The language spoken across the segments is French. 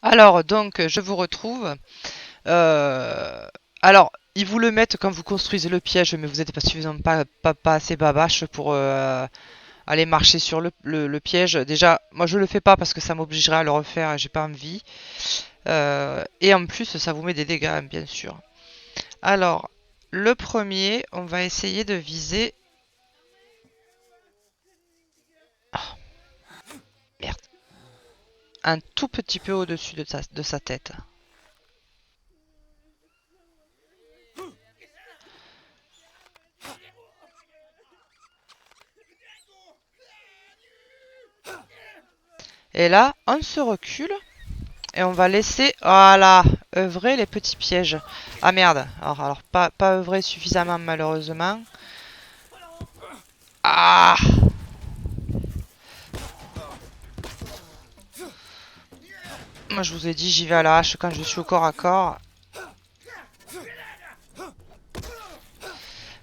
Alors, donc, je vous retrouve. Alors, ils vous le mettent quand vous construisez le piège, mais vous n'êtes pas suffisamment pas assez babache pour aller marcher sur le piège. Déjà, moi je le fais pas parce que ça m'obligerait à le refaire et j'ai pas envie. Et en plus, ça vous met des dégâts, bien sûr. Alors, le premier, on va essayer de viser. Ah, merde. Un tout petit peu au-dessus de sa tête. Et là, on se recule et on va laisser, voilà, œuvrer les petits pièges. Ah merde, alors pas œuvrer suffisamment malheureusement. Ah, moi je vous ai dit, j'y vais à la hache quand je suis au corps à corps.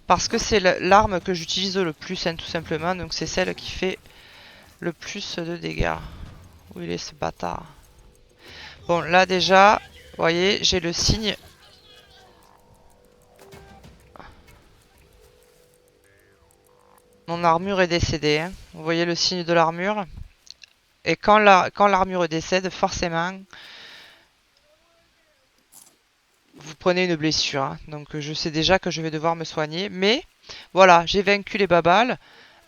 Parce que c'est l'arme que j'utilise le plus, hein, tout simplement. Donc c'est celle qui fait le plus de dégâts. Où il est ce bâtard? Bon, là déjà, vous voyez, j'ai le signe. Mon armure est décédée. Hein. Vous voyez le signe de l'armure. Et quand l'armure décède, forcément, vous prenez une blessure. Hein. Donc je sais déjà que je vais devoir me soigner. Mais voilà, j'ai vaincu les babales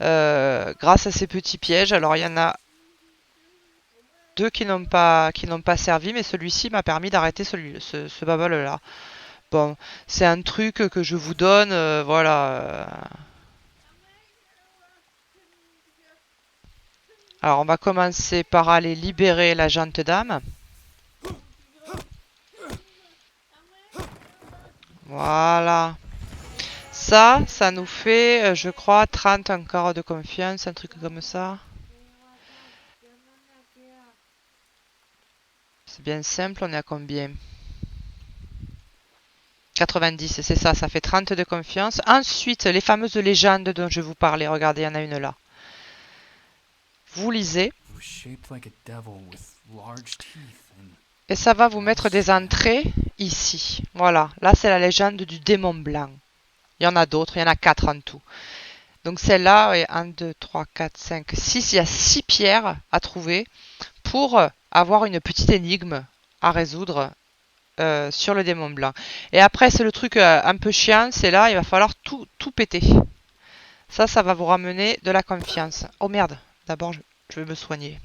grâce à ces petits pièges. Alors il y en a deux qui n'ont pas servi, mais celui-ci m'a permis d'arrêter ce babale là. Bon, c'est un truc que je vous donne, voilà. Alors on va commencer par aller libérer la jante d'âme. Voilà. Ça nous fait, je crois, 30 encore de confiance, un truc comme ça. C'est bien simple, on est à combien? 90, c'est ça, ça fait 30 de confiance. Ensuite, les fameuses légendes dont je vous parlais, regardez, il y en a une là. Vous lisez. Et ça va vous mettre des entrées ici. Voilà, là c'est la légende du démon blanc. Il y en a d'autres, il y en a 4 en tout. Donc celle-là, 1, 2, 3, 4, 5, 6, il y a 6 pierres à trouver pour avoir une petite énigme à résoudre sur le démon blanc. Et après, c'est le truc un peu chiant, c'est là, il va falloir tout péter. Ça va vous ramener de la confiance. Oh merde, d'abord je vais me soigner.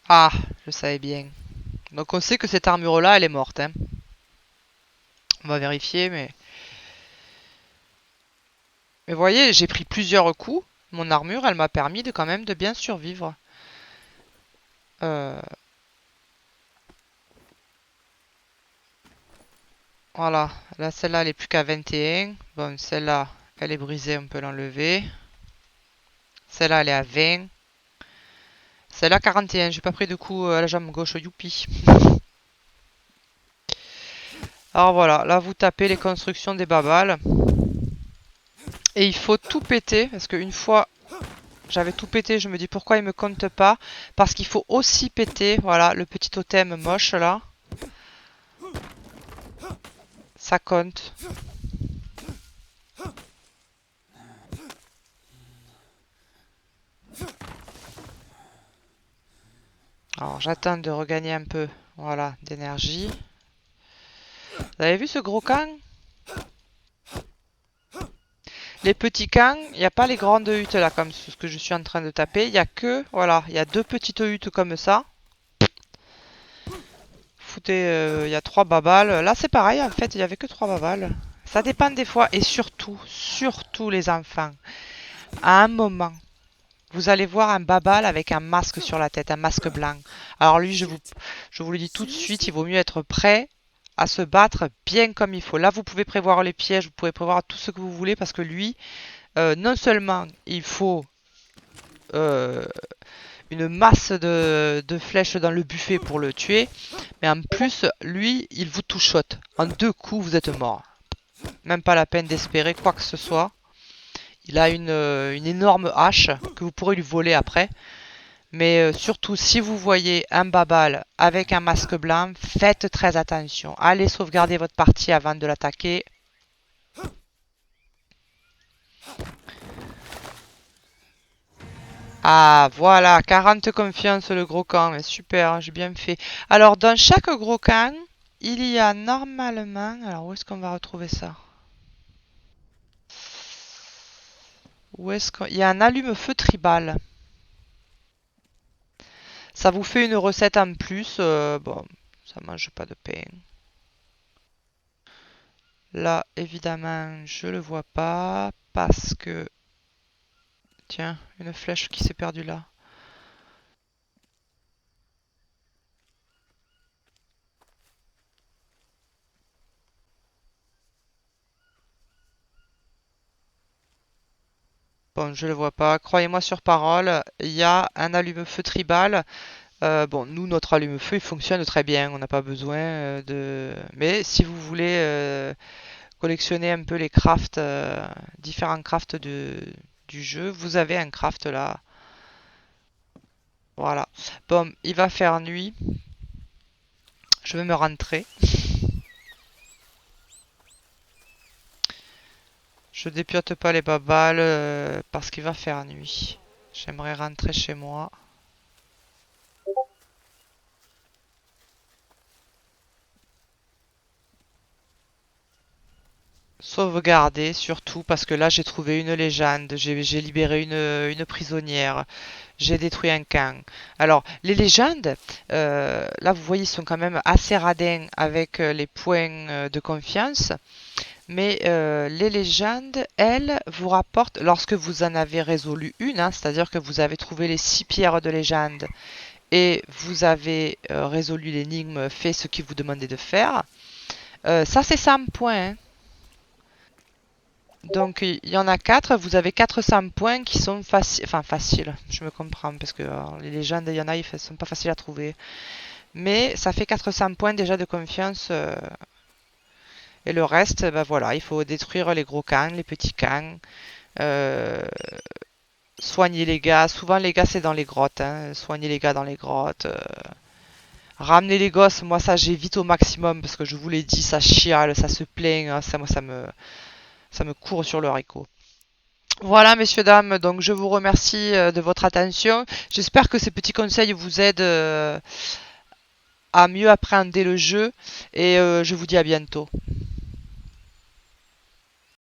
Ah, je savais bien. Donc on sait que cette armure-là, elle est morte. Hein. On va vérifier, mais... Mais vous voyez, j'ai pris plusieurs coups. Mon armure, elle m'a permis de quand même de bien survivre. Euh... Voilà. Là, celle-là, elle est plus qu'à 21. Bon, celle-là, elle est brisée, on peut l'enlever. Celle-là, elle est à 20. Celle-là, 41. J'ai pas pris de coup à la jambe gauche. Youpi. Alors voilà, là, vous tapez les constructions des babales. Et il faut tout péter, parce qu'une fois j'avais tout pété, je me dis pourquoi il me compte pas. Parce qu'il faut aussi péter, voilà, le petit totem moche là. Ça compte. Alors j'attends de regagner un peu, voilà, d'énergie. Vous avez vu ce gros camp? Les petits camps, il n'y a pas les grandes huttes là comme ce que je suis en train de taper. Il n'y a que, voilà, il y a deux petites huttes comme ça. Foutez, il y a 3 babales. Là c'est pareil en fait, il n'y avait que 3 babales. Ça dépend des fois et surtout les enfants. À un moment, vous allez voir un babal avec un masque sur la tête, un masque blanc. Alors lui, je vous le dis tout de suite, il vaut mieux être prêt à se battre bien comme il faut. Là, vous pouvez prévoir les pièges, vous pouvez prévoir tout ce que vous voulez parce que lui, non seulement il faut euh, une masse de flèches dans le buffet pour le tuer, mais en plus, lui, il vous touchote. En 2 coups, vous êtes mort. Même pas la peine d'espérer quoi que ce soit. Il a une énorme hache que vous pourrez lui voler après. Mais surtout, si vous voyez un babal avec un masque blanc, faites très attention. Allez sauvegarder votre partie avant de l'attaquer. Ah, voilà, 40 confiance le gros camp. Super, j'ai bien fait. Alors, dans chaque gros camp, il y a normalement... Alors, où est-ce qu'on va retrouver ça? Où est-ce qu'il y a un allume-feu tribal? Ça vous fait une recette en plus. Bon, ça mange pas de pain. Là, évidemment, je le vois pas parce que... Tiens, une flèche qui s'est perdue là. Bon, je le vois pas. Croyez-moi sur parole, il y a un allume-feu tribal. Bon, nous, notre allume-feu, il fonctionne très bien. On n'a pas besoin de... Mais si vous voulez collectionner un peu les crafts, différents crafts du jeu, vous avez un craft là. Voilà. Bon, il va faire nuit. Je vais me rentrer. Je dépiote pas les babales parce qu'il va faire nuit. J'aimerais rentrer chez moi. Sauvegarder surtout parce que là j'ai trouvé une légende, j'ai libéré une prisonnière, j'ai détruit un camp. Alors les légendes, là vous voyez, sont quand même assez radins avec les points de confiance. Mais les légendes, elles, vous rapportent, lorsque vous en avez résolu une, hein, c'est-à-dire que vous avez trouvé les 6 pierres de légende et vous avez résolu l'énigme, fait ce qu'il vous demandait de faire, ça c'est 100 points, hein. Donc il y en a 4, vous avez 400 points qui sont faciles, enfin faciles, je me comprends, parce que les légendes, il y en a, ils sont pas faciles à trouver. Mais ça fait 400 points déjà de confiance. Et le reste, ben voilà, il faut détruire les gros camps, les petits camps, euh, soigner les gars. Souvent les gars c'est dans les grottes, hein. Soigner les gars dans les grottes. Ramener les gosses, moi ça j'évite au maximum parce que je vous l'ai dit, ça chiale, ça se plaint, hein. Ça, moi ça me court sur le haricot. Voilà, messieurs, dames, donc je vous remercie de votre attention. J'espère que ces petits conseils vous aident à mieux appréhender le jeu et je vous dis à bientôt.